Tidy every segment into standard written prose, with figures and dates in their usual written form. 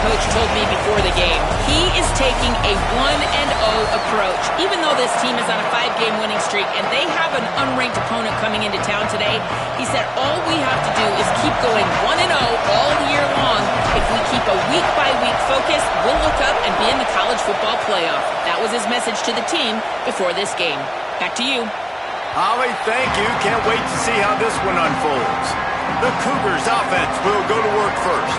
coach told me before the game. He is taking a 1-0 approach. Even though this team is on a 5-game winning streak and they have an unranked opponent coming into town today, he said all we have to do is keep going 1-0 all year long. If we keep a week-by-week focus, we'll look up and be in the college football playoff. That was his message to the team before this game. Back to you. Holly, thank you. Can't wait to see how this one unfolds. The Cougars offense will go to work first.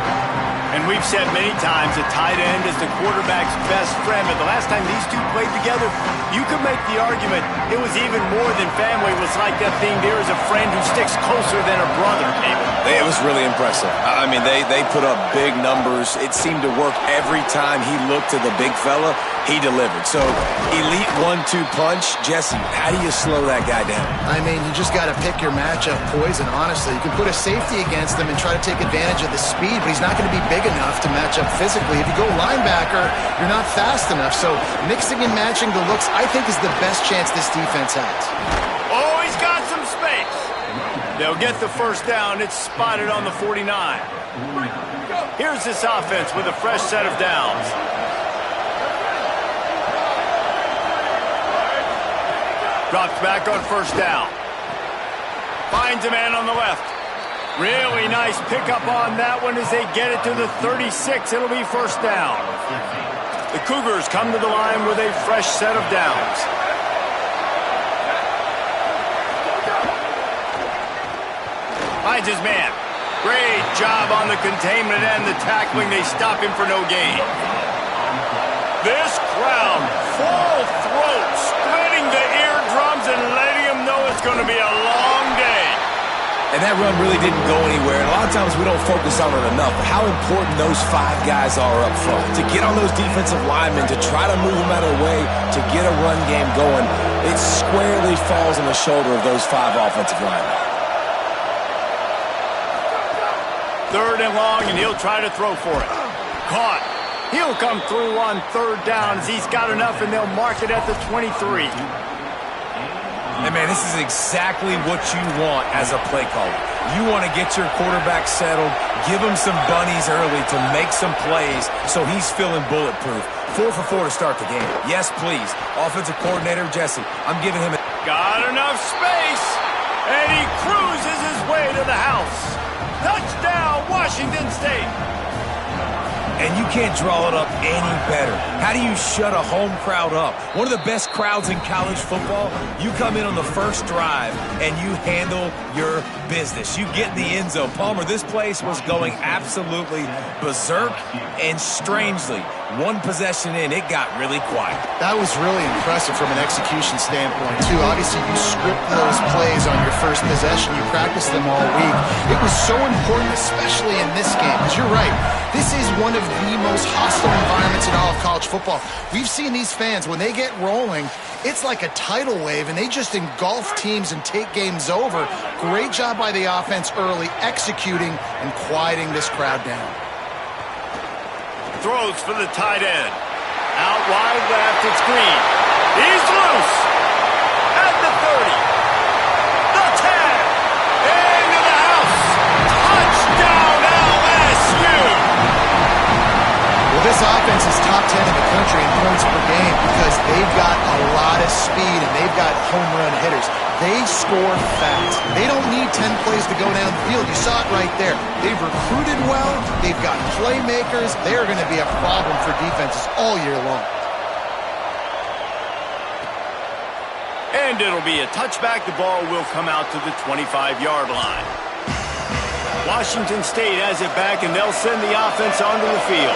And we've said many times that tight end is the quarterback's best friend, but the last time these two played together, you could make the argument it was even more than family. It was like that thing there is a friend who sticks closer than a brother, David. It was really impressive. I mean, they put up big numbers. It seemed to work every time he looked to the big fella. He delivered. So, elite 1-2 punch. Jesse, how do you slow that guy down? I mean, you just got to pick your matchup poison, honestly. You can put a safety against him and try to take advantage of the speed, but he's not going to be big enough to match up physically. If you go linebacker, you're not fast enough. So, mixing and matching the looks, I think, is the best chance this defense has. Oh, he's got some space. They'll get the first down. It's spotted on the 49. Here's this offense with a fresh set of downs. Drops back on first down. Finds a man on the left. Really nice pickup on that one as they get it to the 36. It'll be first down. The Cougars come to the line with a fresh set of downs. Finds his man. Great job on the containment and the tackling. They stop him for no gain. This crowd, full throat, splitting the eardrums and letting them know it's going to be a long day. And that run really didn't go anywhere. And a lot of times we don't focus on it enough. How important those 5 guys are up front. To get on those defensive linemen, to try to move them out of the way, to get a run game going, it squarely falls on the shoulder of those 5 offensive linemen. 3rd and long, and he'll try to throw for it. Caught. He'll come through on 3rd down as he's got enough, and they'll mark it at the 23. And, man, this is exactly what you want as a play caller. You want to get your quarterback settled, give him some bunnies early to make some plays so he's feeling bulletproof. 4 for 4 to start the game. Yes, please. Offensive coordinator Jesse, I'm giving him a... Got enough space, and he cruises his way to the house. Touchdown, Washington State. And you can't draw it up any better. How do you shut a home crowd up? One of the best crowds in college football. You come in on the first drive and you handle your business. You get in the end zone. Palmer, this place was going absolutely berserk, and strangely, one possession in, it got really quiet. That was really impressive from an execution standpoint, too. Obviously, you script those plays on your first possession. You practice them all week. It was so important, especially in this game, because you're right. This is one of the most hostile environments in all of college football. We've seen these fans, when they get rolling, it's like a tidal wave, and they just engulf teams and take games over. Great job by the offense early, executing and quieting this crowd down. Throws for the tight end. Out wide left, it's Green. He's loose. At the 30. The 10. Into the house. Touchdown, LSU. Well, this offense is top 10 in the country in points per game because they've got a lot of speed and they've got home run hitters. They score fast. They don't need 10 plays to go down the field. You saw it right there. They've recruited well. They've got playmakers. They're going to be a problem for defenses all year long. And it'll be a touchback. The ball will come out to the 25-yard line. Washington State has it back, and they'll send the offense onto the field.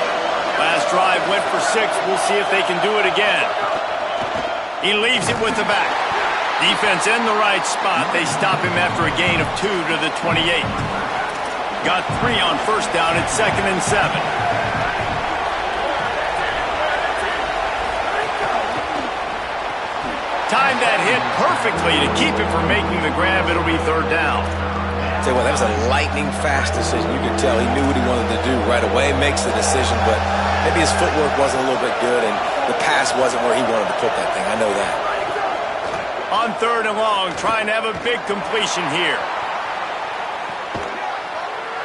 Last drive went for 6. We'll see if they can do it again. He leaves it with the back. Defense in the right spot. They stop him after a gain of 2 to the 28. Got 3 on first down at 2nd and 7. Timed that hit perfectly to keep him from making the grab. It'll be 3rd down. Tell you what, that was a lightning-fast decision. You could tell he knew what he wanted to do right away, makes the decision, but maybe his footwork wasn't a little bit good, and the pass wasn't where he wanted to put that thing. I know that. On 3rd and long, trying to have a big completion here.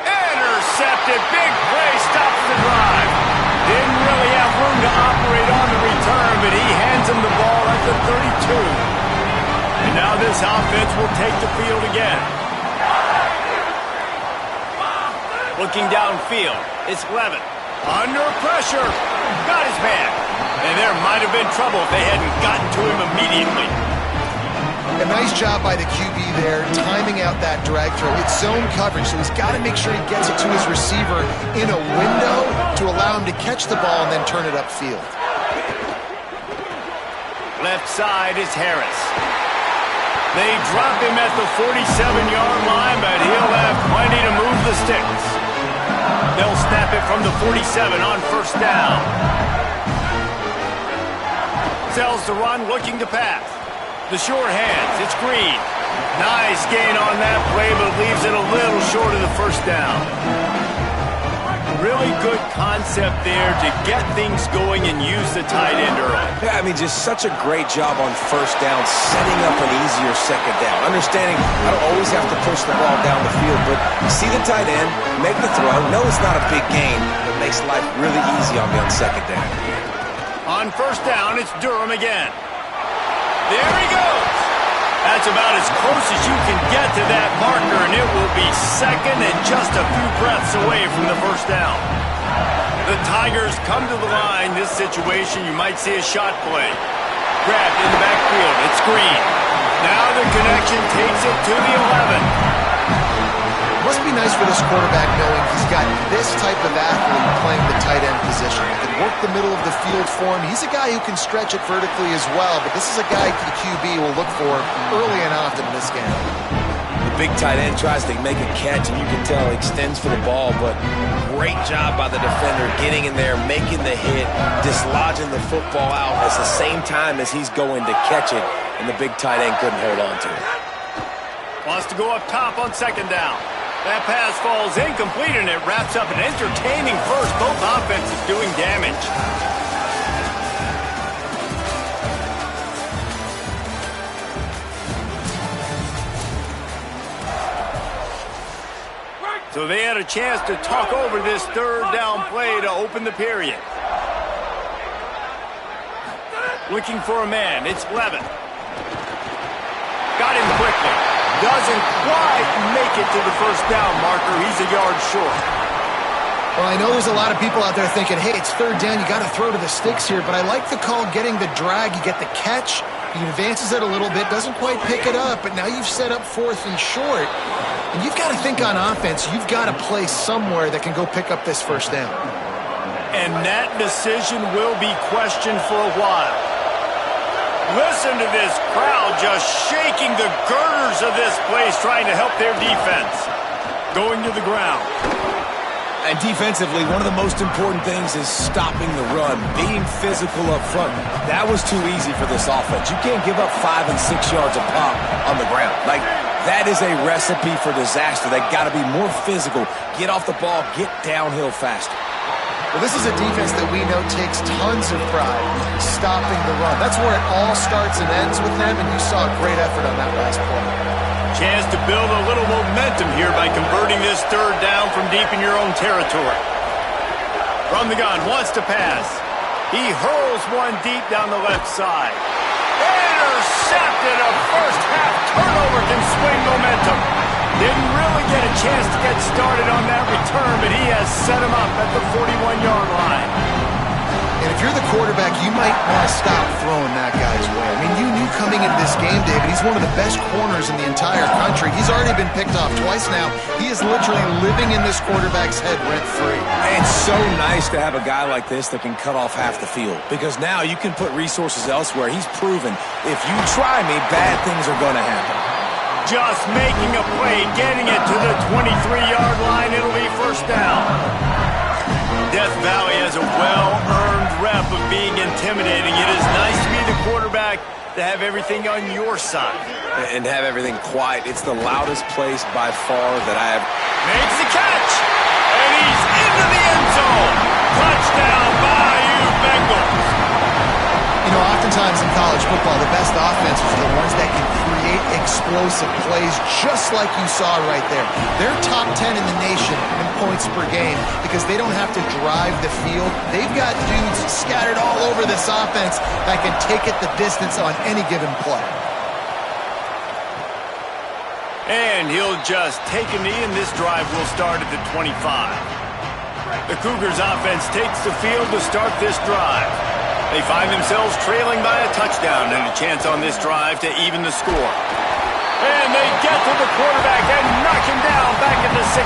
Intercepted, big play, stops the drive. but he hands him the ball at the 32. And now this offense will take the field again. Looking downfield, it's Levin. Under pressure, got his man. And there might have been trouble if they hadn't gotten to him immediately. A nice job by the QB there, timing out that drag throw. It's zone coverage, so he's got to make sure he gets it to his receiver in a window to allow him to catch the ball and then turn it upfield. Left side is Harris. They drop him at the 47-yard line, but he'll have plenty to move the sticks. They'll snap it from the 47 on first down. Sells the run, looking to pass. The short hands, it's Green. Nice gain on that play, but leaves it a little short of the first down. Really good concept there to get things going and use the tight end early. Yeah, I mean, just such a great job on first down, setting up an easier second down. Understanding I don't always have to push the ball down the field, but you see the tight end, make the throw. No, it's not a big gain, but it makes life really easy on me on second down. On first down, it's Durham again. There he goes. That's about as close as you can get to that marker, and it will be second and just a few breaths away from the first down. The Tigers come to the line. This situation, you might see a shot play. Grabbed in the backfield. It's Green. Now the connection takes it to the 11. Must be nice for this quarterback knowing he's got this type of athlete playing the tight end position. He can work the middle of the field for him. He's a guy who can stretch it vertically as well, but this is a guy the QB will look for early and often in this game. The big tight end tries to make a catch, and you can tell he extends for the ball, but great job by the defender getting in there, making the hit, dislodging the football out at the same time as he's going to catch it, and the big tight end couldn't hold on to it. Wants to go up top on second down. That pass falls incomplete, and it wraps up an entertaining first. Both offenses doing damage. So they had a chance to talk over this third down play to open the period. Looking for a man. It's Levin. Got him quickly. Doesn't quite make it to the first down marker. He's a yard short. Well, I know there's a lot of people out there thinking, hey, it's third down, you got to throw to the sticks here, but I like the call getting the drag. You get the catch, he advances it a little bit, doesn't quite pick it up, but now you've set up fourth and short. And you've got to think on offense, you've got to play somewhere that can go pick up this first down. And that decision will be questioned for a while. Listen to this crowd just shaking the girders of this place, trying to help their defense. Going to the ground. And defensively, one of the most important things is stopping the run, being physical up front. That was too easy for this offense. You can't give up 5 and 6 yards a pop on the ground. Like, that is a recipe for disaster. They got to be more physical, get off the ball, get downhill faster. Well, this is a defense that we know takes tons of pride stopping the run. That's where it all starts and ends with them, and you saw a great effort on that last play. Chance to build a little momentum here by converting this third down from deep in your own territory. From the gun, wants to pass. He hurls one deep down the left side. Intercepted. A first half turnover can swing momentum. Didn't really get a chance to get started on that return, but he has set him up at the 41-yard line. And if you're the quarterback, you might want to stop throwing that guy's way. I mean, you knew coming into this game, David, he's one of the best corners in the entire country. He's already been picked off twice now. He is literally living in this quarterback's head rent-free. It's so nice to have a guy like this that can cut off half the field, because now you can put resources elsewhere. He's proven if you try me, bad things are going to happen. Just making a play, getting it to the 23-yard line. It'll be first down. Death Valley has a well-earned rep of being intimidating. It is nice to be the quarterback to have everything on your side. And have everything quiet. It's the loudest place by far that I have. Makes the catch. And he's into the end zone. Touchdown, Bayou Bengals. You know, oftentimes in college football, the best offenses are the ones that can create create explosive plays just like you saw right there. They're top 10 in the nation in points per game because they don't have to drive the field. They've got dudes scattered all over this offense that can take it the distance on any given play. And he'll just take a knee, and this drive will start at the 25. The Cougars offense takes the field to start this drive. They find themselves trailing by a touchdown and a chance on this drive to even the score. And they get to the quarterback and knock him down back at the 16.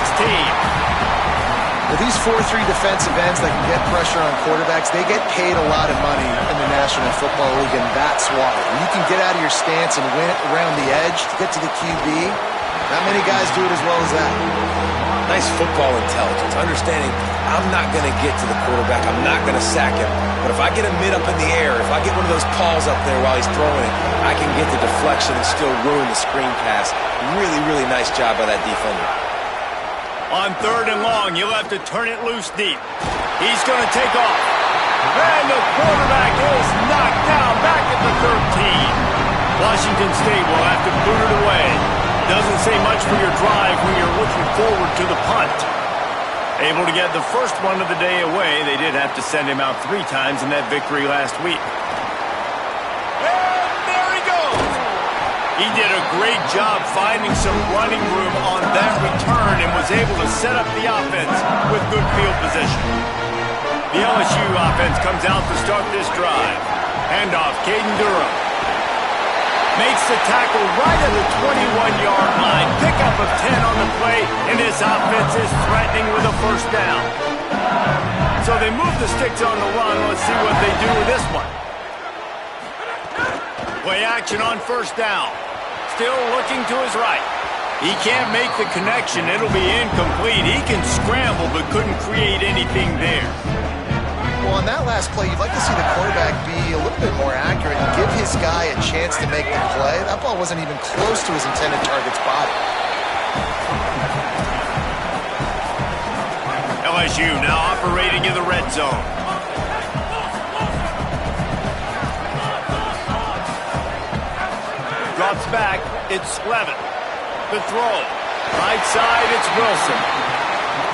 Well, these 4-3 defensive ends that can get pressure on quarterbacks, they get paid a lot of money in the National Football League, and that's why. When you can get out of your stance and win it around the edge to get to the QB, not many guys do it as well as that. Nice football intelligence, understanding I'm not going to get to the quarterback, I'm not going to sack him, but if I get a mid up in the air, if I get one of those paws up there while he's throwing it, I can get the deflection and still ruin the screen pass. Really, really nice job by that defender. On 3rd and long, you'll have to turn it loose deep. He's going to take off. And the quarterback is knocked down back at the 13. Washington State will have to boot it away. Doesn't say much for your drive when you're looking forward to the punt. Able to get the first one of the day away, they did have to send him out 3 times in that victory last week. And there he goes! He did a great job finding some running room on that return and was able to set up the offense with good field position. The LSU offense comes out to start this drive. Handoff, Caden Durham. Makes the tackle right at the 21-yard line. Pickup of 10 on the play, and this offense is threatening with a first down. So they move the sticks on the run. Let's see what they do with this one. Play action on first down. Still looking to his right. He can't make the connection. It'll be incomplete. He can scramble, but couldn't create anything there. Well, on that last play, you'd like to see the quarterback be a little bit more accurate and give his guy a chance to make the play. That ball wasn't even close to his intended target's body. LSU now operating in the red zone. Drops back, it's Levin. The throw. Right side, it's Wilson.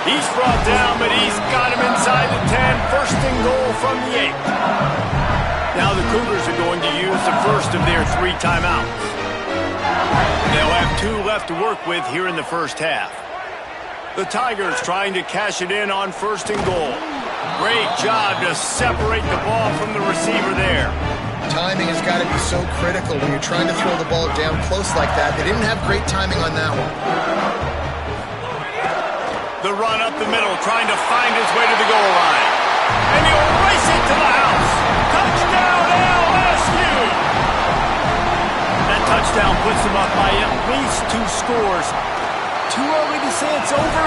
He's brought down, but he's got him inside the 10. First and goal from the 8. Now the Cougars are going to use the first of their 3 timeouts. They'll have 2 left to work with here in the first half. The Tigers trying to cash it in on first and goal. Great job to separate the ball from the receiver there. Timing has got to be so critical when you're trying to throw the ball down close like that. They didn't have great timing on that one. The run up the middle, trying to find his way to the goal line. And he'll race it to the house. Touchdown, LSU! That touchdown puts them up by at least 2 scores. Too early to say it's over?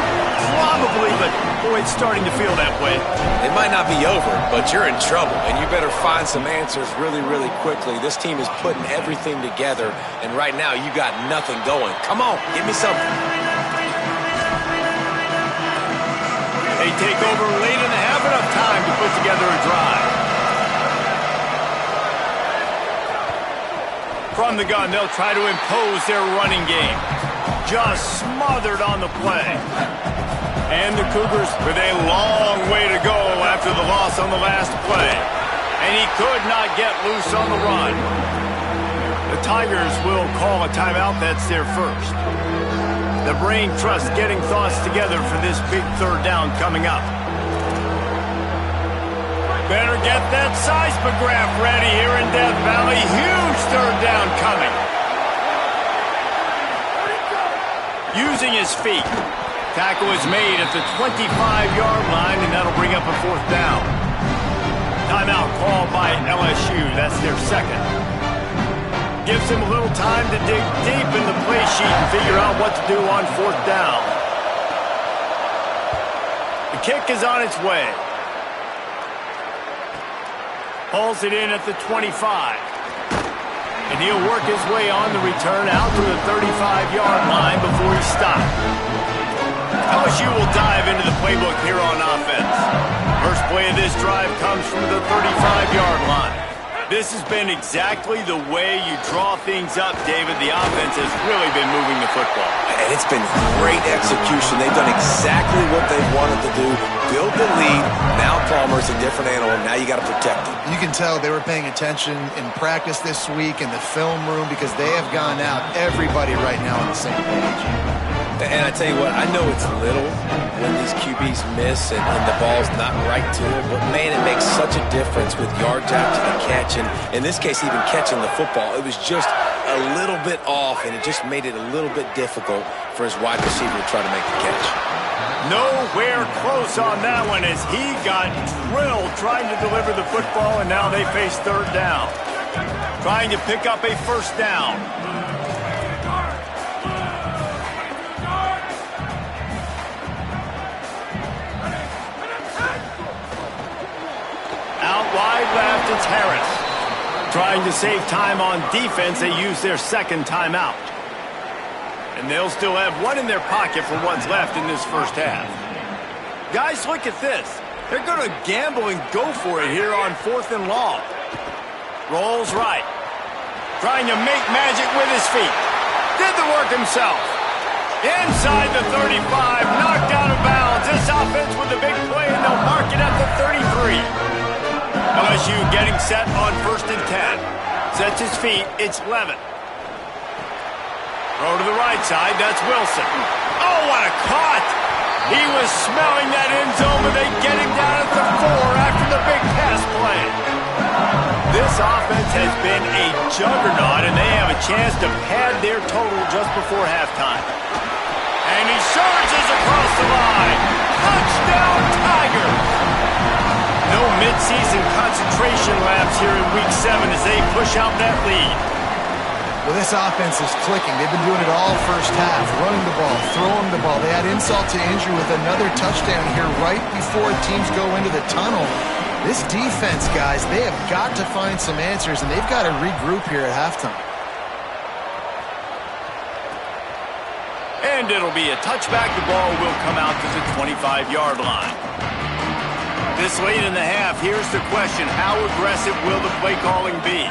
Probably, but boy, it's starting to feel that way. It might not be over, but you're in trouble, and you better find some answers really, really quickly. This team is putting everything together, and right now you got nothing going. Come on, give me something. They take over late in the half, enough time to put together a drive. From the gun, they'll try to impose their running game. Just smothered on the play. And the Cougars with a long way to go after the loss on the last play. And he could not get loose on the run. The Tigers will call a timeout. That's their first. The brain trust getting thoughts together for this big 3rd down coming up. Better get that seismograph ready here in Death Valley. Huge 3rd down coming. Using his feet. Tackle is made at the 25-yard line, and that'll bring up a 4th down. Timeout called by LSU. That's their second. Gives him a little time to dig deep in the play sheet and figure out what to do on 4th down. The kick is on its way. Hauls it in at the 25. And he'll work his way on the return out to the 35-yard line before he's stopped. LSU will dive into the playbook here on offense. First play of this drive comes from the 35-yard line. This has been exactly the way you draw things up, David. The offense has really been moving the football. And it's been great execution. They've done exactly what they wanted to do. Build the lead. Now Palmer's a different animal. Now you got to protect him. You can tell they were paying attention in practice this week in the film room because they have gone out, everybody right now on the same page. And I tell you what, I know it's little when these QBs miss and the ball's not right to them, but man, it makes such a difference with yards after the catch, and in this case, even catching the football. It was just a little bit off, and it just made it a little bit difficult for his wide receiver to try to make the catch. Nowhere close on that one as he got drilled trying to deliver the football, and now they face third down. Trying to pick up a first down. Out wide left, it's Harris. Trying to save time on defense, they use their second timeout. And they'll still have one in their pocket for what's left in this first half. Guys, look at this. They're going to gamble and go for it here on 4th and long. Rolls right. Trying to make magic with his feet. Did the work himself. Inside the 35, knocked out of bounds. This offense with a big play, and they'll mark it at the 33. LSU getting set on 1st and 10. Sets his feet, it's Levin. Throw to the right side, that's Wilson. Oh, what a caught! He was smelling that end zone, but they get him down at the 4 after the big pass play. This offense has been a juggernaut, and they have a chance to pad their total just before halftime. And he surges across the line. Touchdown, Tigers! No midseason concentration laps here in Week 7 as they push out that lead. Well, this offense is clicking. They've been doing it all first half, running the ball, throwing the ball. They had insult to injury with another touchdown here right before teams go into the tunnel. This defense, guys, they have got to find some answers, and they've got to regroup here at halftime. And it'll be a touchback. The ball will come out to the 25-yard line. This late in the half, here's the question. How aggressive will the play calling be?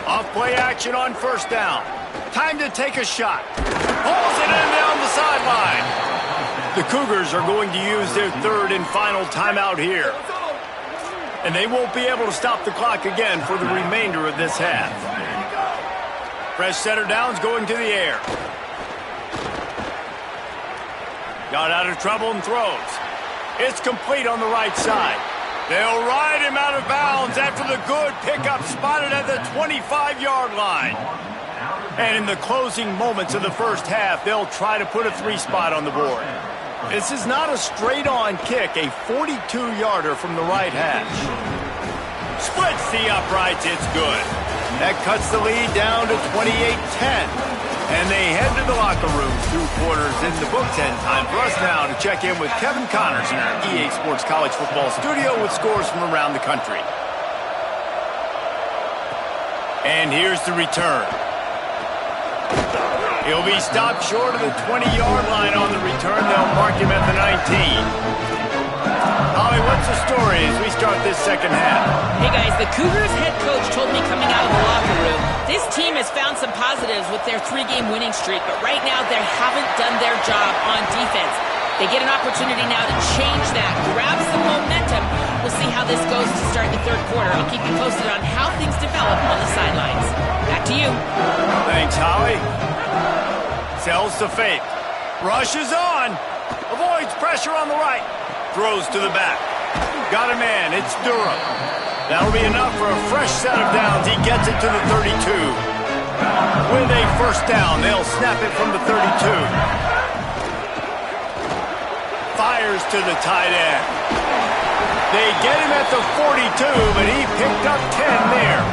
Off play action on first down. Time to take a shot. Pulls it in down the sideline. The Cougars are going to use their third and final timeout here. And they won't be able to stop the clock again for the remainder of this half. Fresh setter downs going to the air. Got out of trouble and throws. It's complete on the right side. They'll ride him out of bounds after the good pickup spotted at the 25-yard line. And in the closing moments of the first half, they'll try to put a 3-spot on the board. This is not a straight-on kick, a 42-yarder from the right hash. Splits the uprights, it's good. That cuts the lead down to 28-10. And they head to the locker rooms through quarters in the books. And time for us now to check in with Kevin Connors in our EA Sports College Football studio with scores from around the country. And here's the return. He'll be stopped short of the 20-yard line on the return. They'll mark him at the 19. Holly, what's the story as we start this second half? Hey, guys, the Cougars head coach told me coming out of the locker room, this team has found some positives with their 3-game winning streak, but right now they haven't done their job on defense. They get an opportunity now to change that, grab some momentum. We'll see how this goes to start the third quarter. I'll keep you posted on how things develop on the sidelines. Back to you. Thanks, Holly. Sells to fake. Rushes on. Avoids pressure on the right. Throws to the back. Got a man. It's Durham. That'll be enough for a fresh set of downs. He gets it to the 32. With a first down, they'll snap it from the 32. Fires to the tight end. They get him at the 42, but he picked up 10 there.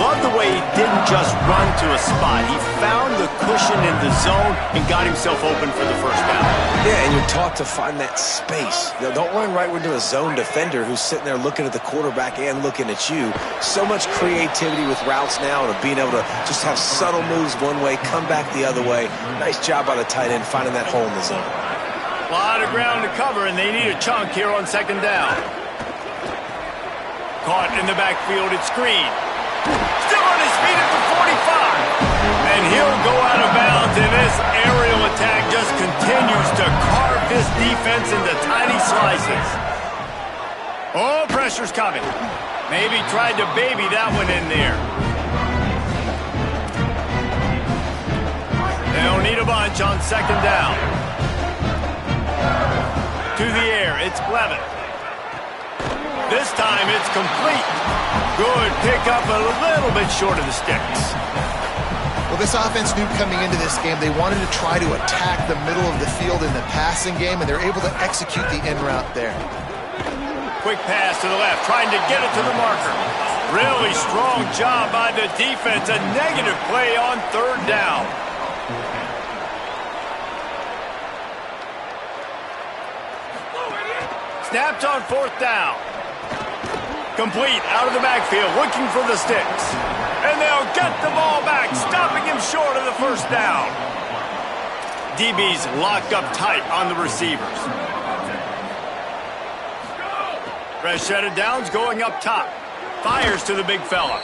Love the way he didn't just run to a spot. He found the cushion in the zone and got himself open for the first down. Yeah, and you're taught to find that space. Don't run right into a zone defender who's sitting there looking at the quarterback and looking at you. So much creativity with routes now and being able to just have subtle moves one way, come back the other way. Nice job by the tight end finding that hole in the zone. A lot of ground to cover, and they need a chunk here on second down. Caught in the backfield at screen. Still on his feet at the 45. And he'll go out of bounds, and this aerial attack just continues to carve this defense into tiny slices. Oh, pressure's coming. Maybe tried to baby that one in there. They'll need a bunch on second down. To the air, it's Blevin. This time it's complete. Good pickup, a little bit short of the sticks. Well, this offense knew coming into this game they wanted to try to attack the middle of the field in the passing game, and they're able to execute the in route there. Quick pass to the left, trying to get it to the marker. Really strong job by the defense. A negative play on third down. Snapped on fourth down. Complete out of the backfield, looking for the sticks. And they'll get the ball back, stopping him short of the first down. DB's locked up tight on the receivers. Fresh set of downs going up top. Fires to the big fella.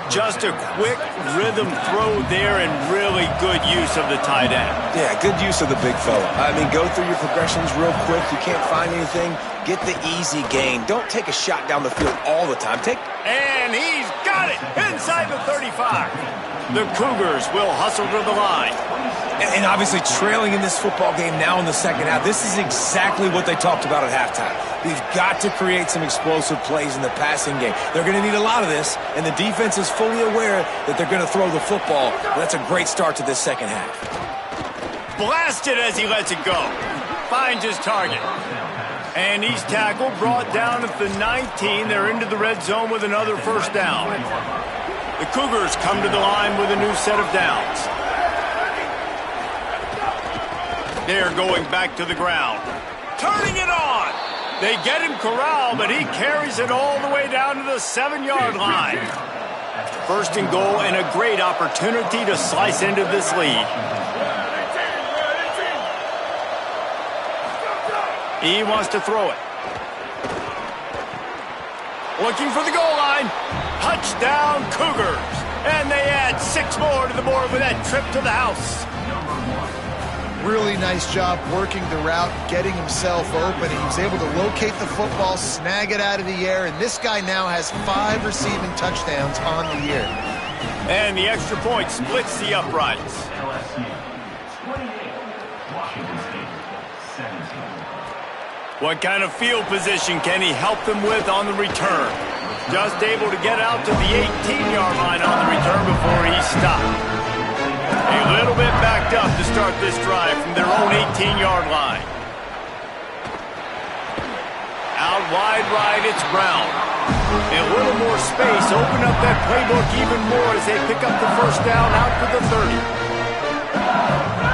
Just a quick rhythm throw there and really good use of the tight end. Yeah, good use of the big fella. I mean, go through your progressions real quick. You can't find anything. Get the easy gain. Don't take a shot down the field all the time. And he's got it inside the 35. The Cougars will hustle to the line. And obviously trailing in this football game now in the second half. This is exactly what they talked about at halftime. We've got to create some explosive plays in the passing game. They're going to need a lot of this, and the defense is fully aware that they're going to throw the football. That's a great start to this second half. Blasted as he lets it go. Finds his target. And he's tackled, brought down at the 19. They're into the red zone with another first down. The Cougars come to the line with a new set of downs. They're going back to the ground. Turning it on. They get him corralled, but he carries it all the way down to the 7-yard line. First and goal, and a great opportunity to slice into this lead. He wants to throw it. Looking for the goal line. Touchdown, Cougars. And they add 6 more to the board with that trip to the house. Really nice job working the route, getting himself open. He was able to locate the football, snag it out of the air, and this guy now has 5 receiving touchdowns on the year. And the extra point splits the uprights. LSU 28, Washington State 17. What kind of field position can he help them with on the return? Just able to get out to the 18-yard line on the return before he stopped. A little bit backed up to start this drive from their own 18-yard line. Out wide right, it's Brown. A little more space, open up that playbook even more as they pick up the first down out to the 30.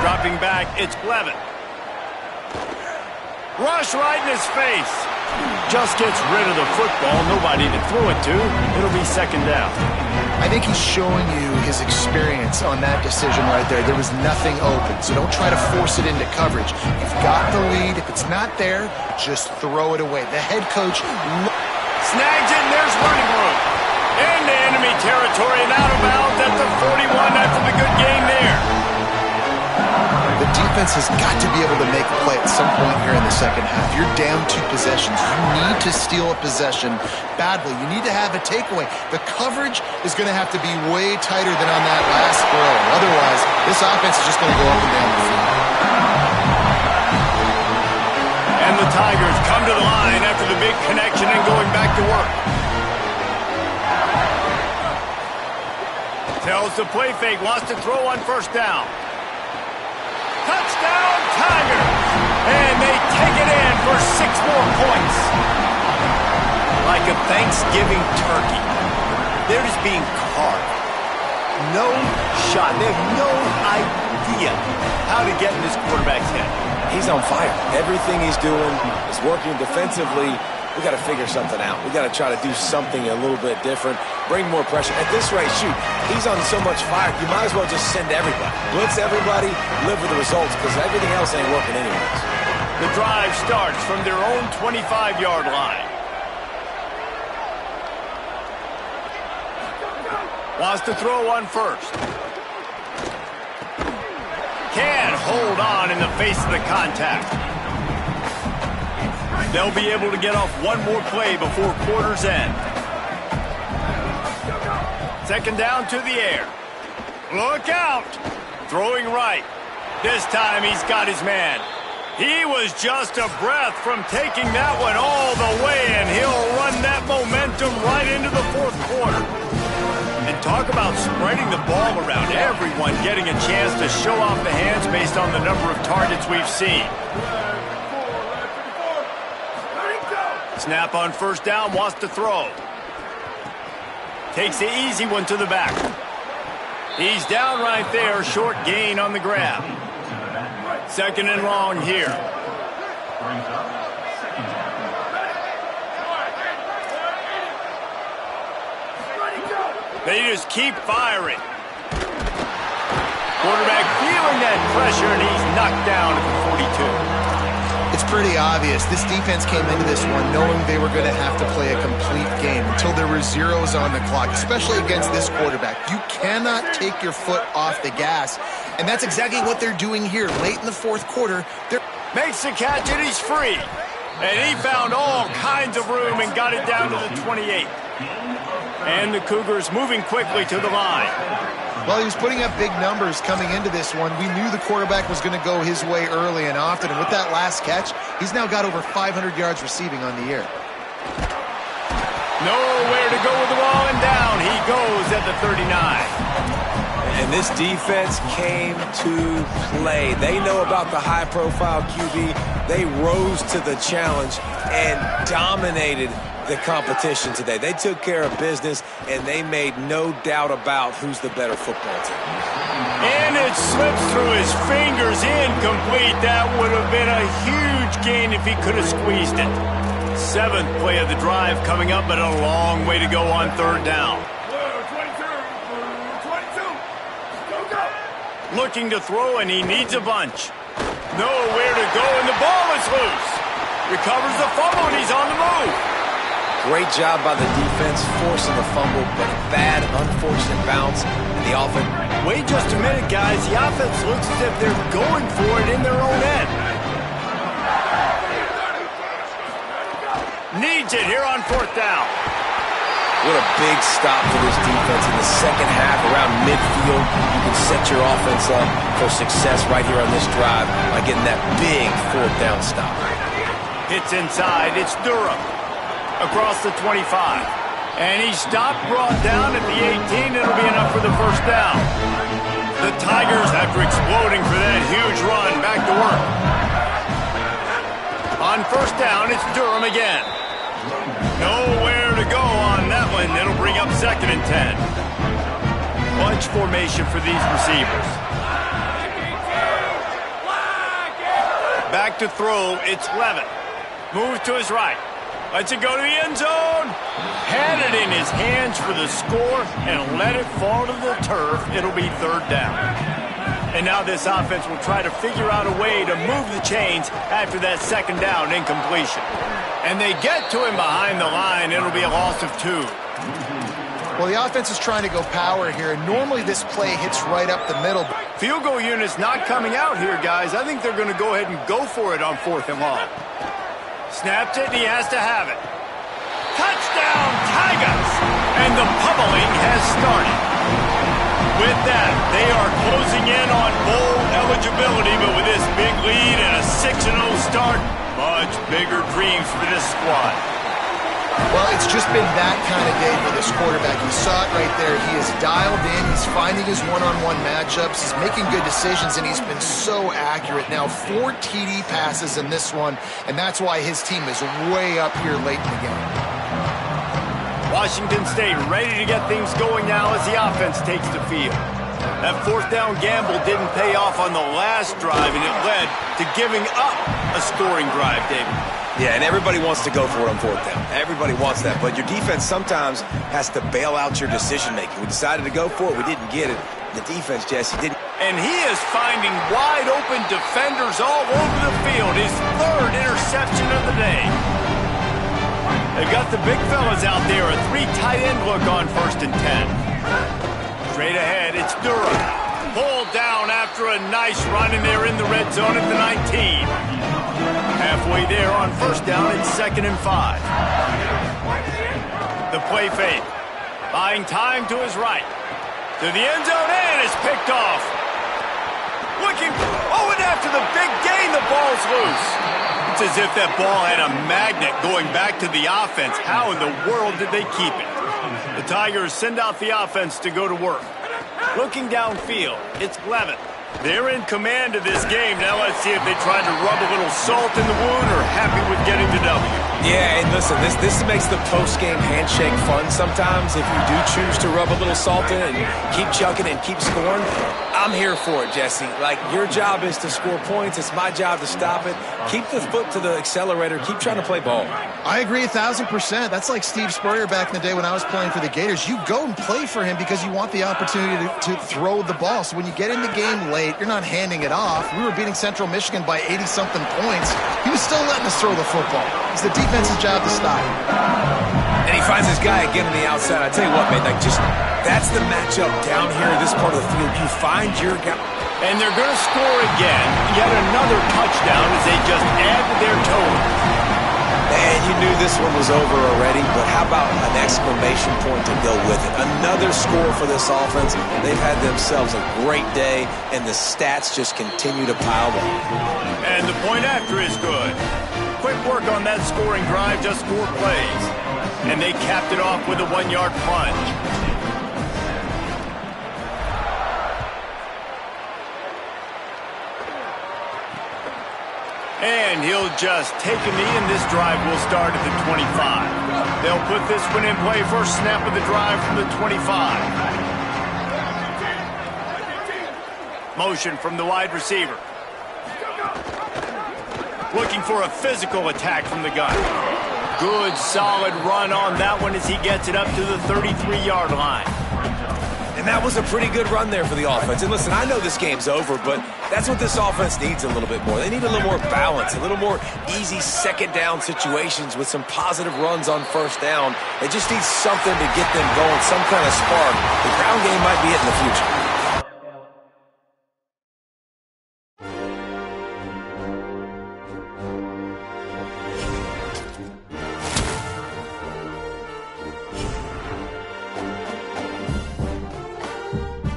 Dropping back, it's Blevin. Rush right in his face. Just gets rid of the football. Nobody to throw it to. It'll be second down. I think he's showing you his experience on that decision right there. There was nothing open, so don't try to force it into coverage. You've got the lead. If it's not there, just throw it away. The head coach snags it, and there's running room. Into enemy territory and out of bounds at the 41 after the good game there. The defense has got to be able to make a play at some point here in the second half. You're down 2 possessions. You need to steal a possession badly. You need to have a takeaway. The coverage is going to have to be way tighter than on that last throw. Otherwise, this offense is just going to go up and down the field. And the Tigers come to the line after the big connection and going back to work. Tells the play fake, wants to throw on first down. Touchdown, Tigers! And they take it in for 6 more points. Like a Thanksgiving turkey. They're just being carved. No shot. They have no idea how to get in this quarterback's head. He's on fire. Everything he's doing is working defensively. We got to figure something out. We got to try to do something a little bit different, bring more pressure. At this rate, shoot, he's on so much fire, you might as well just send everybody. Blitz everybody, live with the results, because everything else ain't working anyways. The drive starts from their own 25-yard line. Wants to throw on first. Can't hold on in the face of the contact. They'll be able to get off one more play before quarter's end. Second down to the air. Look out! Throwing right. This time he's got his man. He was just a breath from taking that one all the way, and he'll run that momentum right into the fourth quarter. And talk about spreading the ball around. Everyone getting a chance to show off the hands based on the number of targets we've seen. Snap on first down, wants to throw. Takes the easy one to the back. He's down right there, short gain on the grab. Second and long here. They just keep firing. Quarterback feeling that pressure, and he's knocked down at the 42. It's pretty obvious. This defense came into this one knowing they were going to have to play a complete game until there were zeros on the clock, especially against this quarterback. You cannot take your foot off the gas, and that's exactly what they're doing here. Late in the fourth quarter, makes the catch, and he's free. And he found all kinds of room and got it down to the 28. And the Cougars moving quickly to the line. Well, he was putting up big numbers coming into this one. We knew the quarterback was going to go his way early and often. And with that last catch, he's now got over 500 yards receiving on the year. Nowhere to go with the ball, and down he goes at the 39. And this defense came to play. They know about the high-profile QB. They rose to the challenge and dominated the competition today. They took care of business, and they made no doubt about who's the better football team. And it slips through his fingers, incomplete. That would have been a huge gain if he could have squeezed it. Seventh play of the drive coming up, but a long way to go on third down. Looking to throw, and he needs a bunch. Nowhere to go, and the ball is loose. Recovers the fumble, and he's on the move. Great job by the defense forcing the fumble, but a bad, unfortunate bounce. And the offense. Wait just a minute, guys. The offense looks as if they're going for it in their own end. Needs it here on fourth down. What a big stop for this defense in the second half. Around midfield, you can set your offense up for success right here on this drive by getting that big fourth down stop. Hits inside. It's Durham. Across the 25. And he stopped, brought down at the 18. It'll be enough for the first down. The Tigers, after exploding for that huge run, back to work. On first down, it's Durham again. Nowhere to go on that one. It'll bring up second and 10. Bunch formation for these receivers. Back to throw, it's Levin. Moves to his right. Lets it go to the end zone. Had it in his hands for the score and let it fall to the turf. It'll be third down. And now this offense will try to figure out a way to move the chains after that second down incompletion. And they get to him behind the line. It'll be a loss of 2. Well, the offense is trying to go power here. Normally this play hits right up the middle. Field goal unit's not coming out here, guys. I think they're going to go ahead and go for it on fourth and long. Snaps it, and he has to have it. Touchdown, Tigers! And the pummeling has started. With that, they are closing in on bowl eligibility, but with this big lead and a 6-0 start, much bigger dreams for this squad. Well, it's just been that kind of day for this quarterback. You saw it right there. He is dialed in. He's finding his one-on-one matchups. He's making good decisions, and he's been so accurate. Now, 4 TD passes in this one, and that's why his team is way up here late in the game. Washington State ready to get things going now as the offense takes the field. That fourth down gamble didn't pay off on the last drive, and it led to giving up a scoring drive, David. Yeah, and everybody wants to go for it on fourth down. Everybody wants that, but your defense sometimes has to bail out your decision-making. We decided to go for it. We didn't get it. The defense, Jesse, didn't. And he is finding wide-open defenders all over the field. His third interception of the day. They've got the big fellas out there. A 3 tight end look on first and 10. Straight ahead, it's Durham. Pulled down after a nice run, and they're in the red zone at the 19. Halfway there on first down, it's 2nd and 5. The play fake. Buying time to his right. To the end zone, and it's picked off. Looking, and after the big gain, the ball's loose. It's as if that ball had a magnet going back to the offense. How in the world did they keep it? The Tigers send out the offense to go to work. Looking downfield, it's Levin. They're in command of this game. Now let's see if they try to rub a little salt in the wound or happy with getting the W. Yeah, and listen, this makes the post-game handshake fun sometimes. If you do choose to rub a little salt in and keep chucking and keep scoring, I'm here for it, Jesse. Like, your job is to score points. It's my job to stop it. Keep the foot to the accelerator. Keep trying to play ball. I agree 1,000%. That's like Steve Spurrier back in the day when I was playing for the Gators. You go and play for him because you want the opportunity to throw the ball. So when you get in the game late, you're not handing it off. We were beating Central Michigan by 80-something points. He was still letting us throw the football. It's the defense's job to stop. And he finds his guy again on the outside. I tell you what, man, that's the matchup down here in this part of the field. You find your guy. And they're going to score again. Yet another touchdown as they just add to their total. And you knew this one was over already, but how about an exclamation point to go with it? Another score for this offense. They've had themselves a great day, and the stats just continue to pile up. And the point after is good. Quick work on that scoring drive, just 4 plays. And they capped it off with a 1-yard plunge. And he'll just take a knee, and this drive will start at the 25. They'll put this one in play. First snap of the drive from the 25. Motion from the wide receiver. Looking for a physical attack from the gun. Good, solid run on that one as he gets it up to the 33-yard line. And that was a pretty good run there for the offense. And listen, I know this game's over, but that's what this offense needs a little bit more. They need a little more balance, a little more easy second down situations with some positive runs on first down. They just need something to get them going, some kind of spark. The ground game might be it in the future.